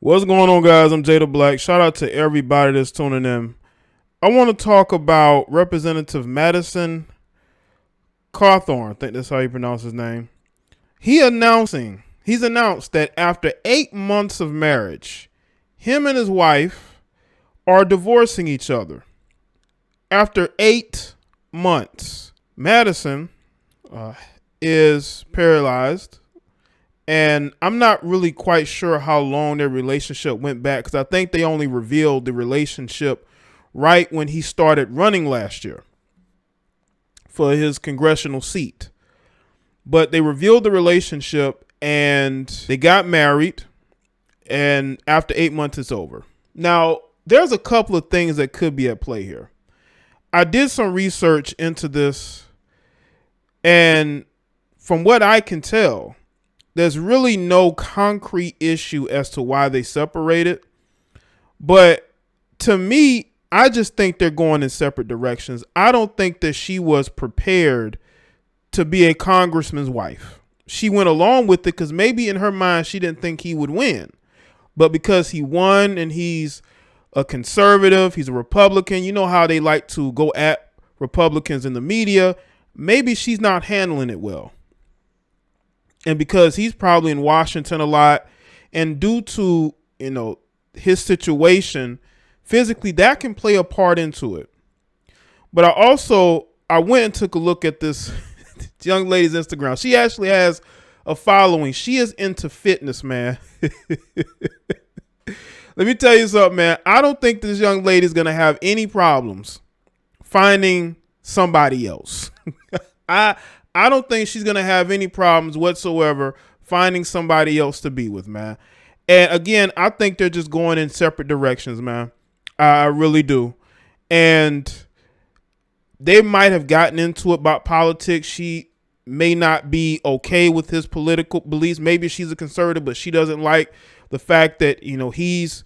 What's going on, guys? I'm Jay the Black. Shout out to everybody that's tuning in. I want to talk about Representative Madison Cawthorn. I think that's how you pronounce his name. He's announced that after 8 months of marriage, him and his wife are divorcing each other. After 8 months, Madison is paralyzed. And I'm not really quite sure how long their relationship went back, because I think they only revealed the relationship right when he started running last year for his congressional seat. But they revealed the relationship and they got married. And after 8 months, it's over. Now, there's a couple of things that could be at play here. I did some research into this. And from what I can tell, there's really no concrete issue as to why they separated. But to me, I just think they're going in separate directions. I don't think that she was prepared to be a congressman's wife. She went along with it because maybe in her mind, she didn't think he would win. But because he won and he's a conservative, he's a Republican, you know how they like to go at Republicans in the media. Maybe she's not handling it well. And because he's probably in Washington a lot, and due to, his situation physically, that can play a part into it. But I went and took a look at this young lady's Instagram. She actually has a following. She is into fitness, man. Let me tell you something, man. I don't think this young lady is going to have any problems finding somebody else. I don't think she's going to have any problems whatsoever finding somebody else to be with, man. And again, I think they're just going in separate directions, man. I really do. And they might have gotten into it about politics. She may not be okay with his political beliefs. Maybe she's a conservative, but she doesn't like the fact that, he's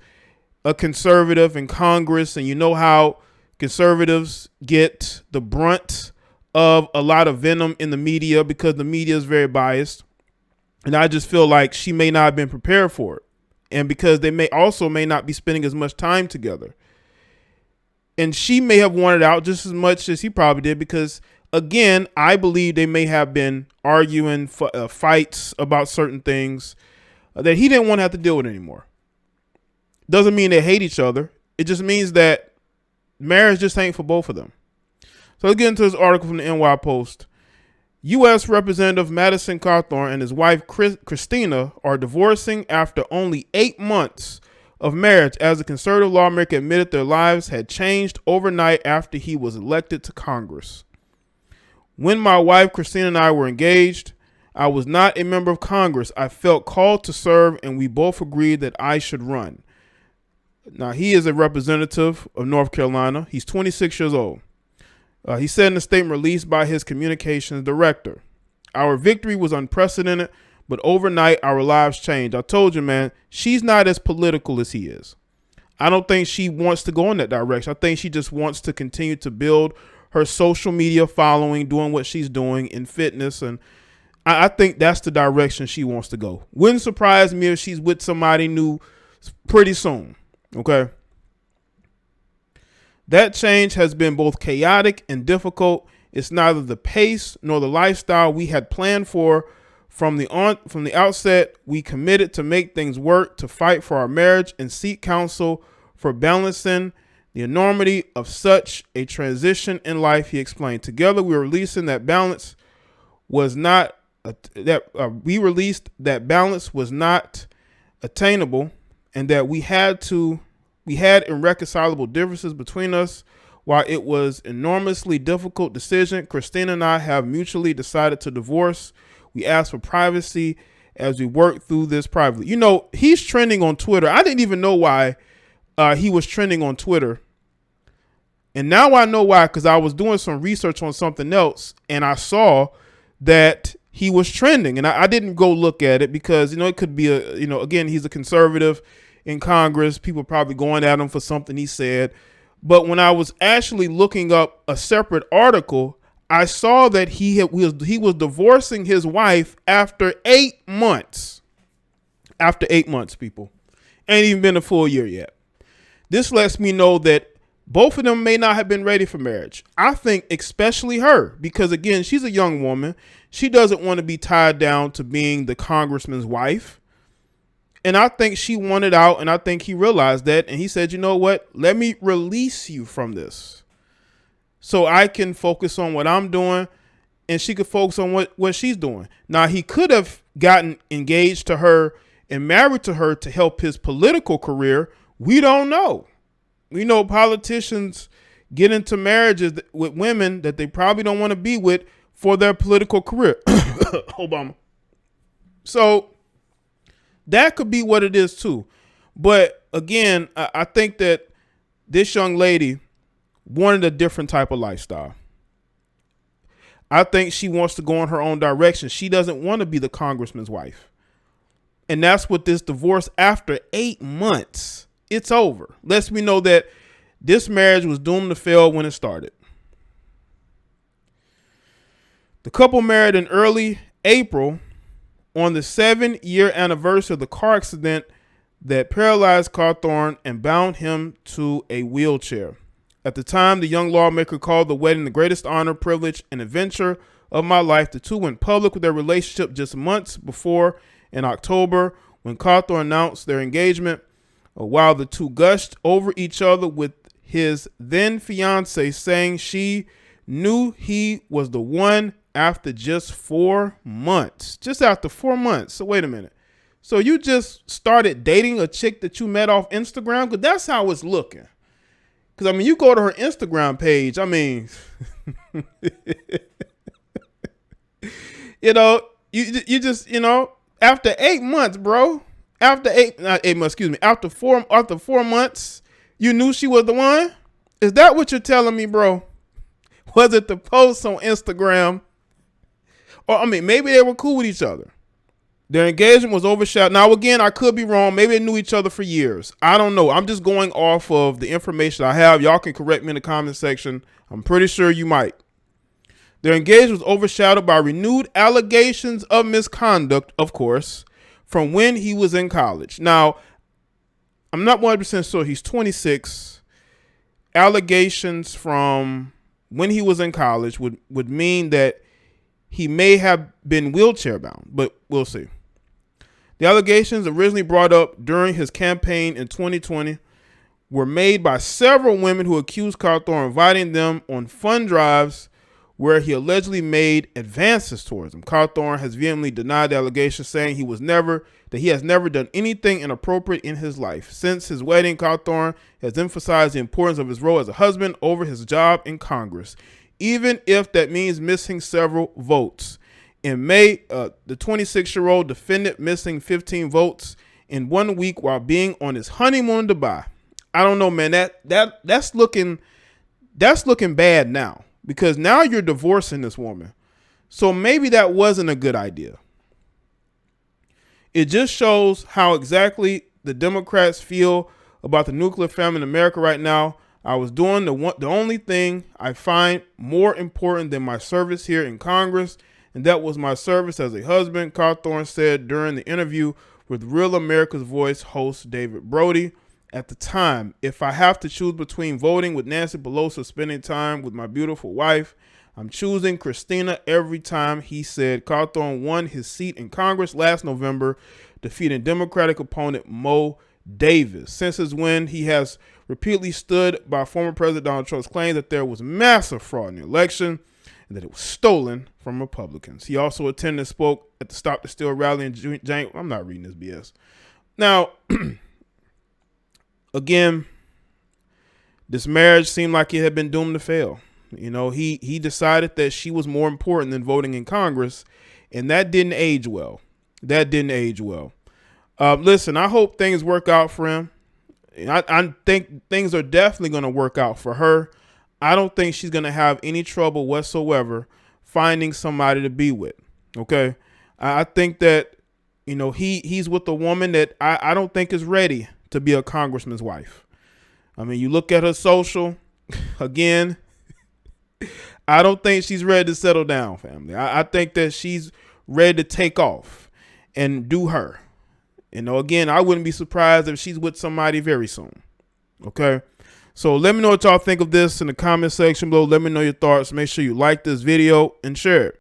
a conservative in Congress. And you know how conservatives get the brunt of a lot of venom in the media because the media is very biased. And I just feel like she may not have been prepared for it. And because they may not be spending as much time together. And she may have wanted out just as much as he probably did because, again, I believe they may have been arguing fights about certain things that he didn't want to have to deal with anymore. Doesn't mean they hate each other. It just means that marriage just ain't for both of them. So let's get into this article from the NY Post. U.S. Representative Madison Cawthorn and his wife Christina are divorcing after only 8 months of marriage, as a conservative lawmaker admitted their lives had changed overnight after he was elected to Congress. When my wife Christina and I were engaged, I was not a member of Congress. I felt called to serve, and we both agreed that I should run. Now, he is a representative of North Carolina. He's 26 years old. He said in a statement released by his communications director, "Our victory was unprecedented, but overnight our lives changed." I told you, man, she's not as political as he is. I don't think she wants to go in that direction. I think she just wants to continue to build her social media following, doing what she's doing in fitness. And I think that's the direction she wants to go. Wouldn't surprise me if she's with somebody new pretty soon. Okay. That change has been both chaotic and difficult. It's neither the pace nor the lifestyle we had planned for. From the outset, we committed to make things work, to fight for our marriage, and seek counsel for balancing the enormity of such a transition in life, he explained. Together, we were releasing that balance was not attainable, and that we had irreconcilable differences between us. While it was an enormously difficult decision, Christina and I have mutually decided to divorce. We asked for privacy as we work through this privately. He's trending on Twitter. I didn't even know why he was trending on Twitter. And now I know why, because I was doing some research on something else and I saw that he was trending. And I didn't go look at it because, it could be again, he's a conservative in Congress. People probably going at him for something he said. But when I was actually looking up a separate article, I saw that he was divorcing his wife after 8 months. After 8 months, people. Ain't even been a full year yet. This lets me know that both of them may not have been ready for marriage. I think especially her, because again, she's a young woman. She doesn't want to be tied down to being the congressman's wife. And I think she wanted out, and I think he realized that. And he said, you know what? Let me release you from this so I can focus on what I'm doing and she could focus on what she's doing. Now, he could have gotten engaged to her and married to her to help his political career. We don't know. We know politicians get into marriages with women that they probably don't want to be with for their political career. Obama. So that could be what it is too. But again, I think that this young lady wanted a different type of lifestyle. I think she wants to go in her own direction. She doesn't want to be the congressman's wife. And that's what this divorce, after 8 months, it's over. Lets me know that this marriage was doomed to fail when it started. The couple married in early April on the 7-year anniversary of the car accident that paralyzed Cawthorn and bound him to a wheelchair. At the time, the young lawmaker called the wedding the greatest honor, privilege, and adventure of my life. The two went public with their relationship just months before, in October, when Cawthorn announced their engagement. While the two gushed over each other, with his then fiance saying she knew he was the one after just 4 months. Just after 4 months. So wait a minute. So you just started dating a chick that you met off Instagram? Because that's how it's looking. Because, I mean, you go to her Instagram page. I mean, you know, you just, you know, after 8 months, bro, after 4 months, you knew she was the one? Is that what you're telling me, bro? Was it the post on Instagram? Or, I mean, maybe they were cool with each other. Their engagement was overshadowed. Now, again, I could be wrong. Maybe they knew each other for years. I don't know. I'm just going off of the information I have. Y'all can correct me in the comment section. I'm pretty sure you might. Their engagement was overshadowed by renewed allegations of misconduct, of course, from when he was in college. Now, I'm not 100% sure. He's 26. Allegations from when he was in college would mean that he may have been wheelchair bound, but we'll see. The allegations, originally brought up during his campaign in 2020, were made by several women who accused Cawthorn of inviting them on fund drives where he allegedly made advances towards them. Cawthorn has vehemently denied the allegations, saying he has never done anything inappropriate in his life. Since his wedding, Cawthorn has emphasized the importance of his role as a husband over his job in Congress, even if that means missing several votes. In May, the 26-year-old defended missing 15 votes in 1 week while being on his honeymoon in Dubai. I don't know, man. That's looking bad now, because now you're divorcing this woman. So maybe that wasn't a good idea. It just shows how exactly the Democrats feel about the nuclear family in America right now. I was doing the only thing I find more important than my service here in Congress, and that was my service as a husband, Cawthorn said during the interview with Real America's Voice host David Brody. At the time, if I have to choose between voting with Nancy Pelosi or spending time with my beautiful wife, I'm choosing Christina every time, he said. Cawthorn won his seat in Congress last November, defeating Democratic opponent Mo Davis. Since his win, he has repeatedly stood by former President Donald Trump's claim that there was massive fraud in the election and that it was stolen from Republicans. He also attended and spoke at the Stop the Steal rally in January. I'm not reading this BS. Now, again, this marriage seemed like it had been doomed to fail. You know, he decided that she was more important than voting in Congress, and that didn't age well. Listen, I hope things work out for him. I think things are definitely going to work out for her. I don't think she's going to have any trouble whatsoever finding somebody to be with. Okay. I think that, you know, he's with a woman that I don't think is ready to be a congressman's wife. I mean, you look at her social, again, I don't think she's ready to settle down, family. I think that she's ready to take off and do her. You know, again, I wouldn't be surprised if she's with somebody very soon. Okay. So let me know what y'all think of this in the comment section below. Let me know your thoughts. Make sure you like this video and share it.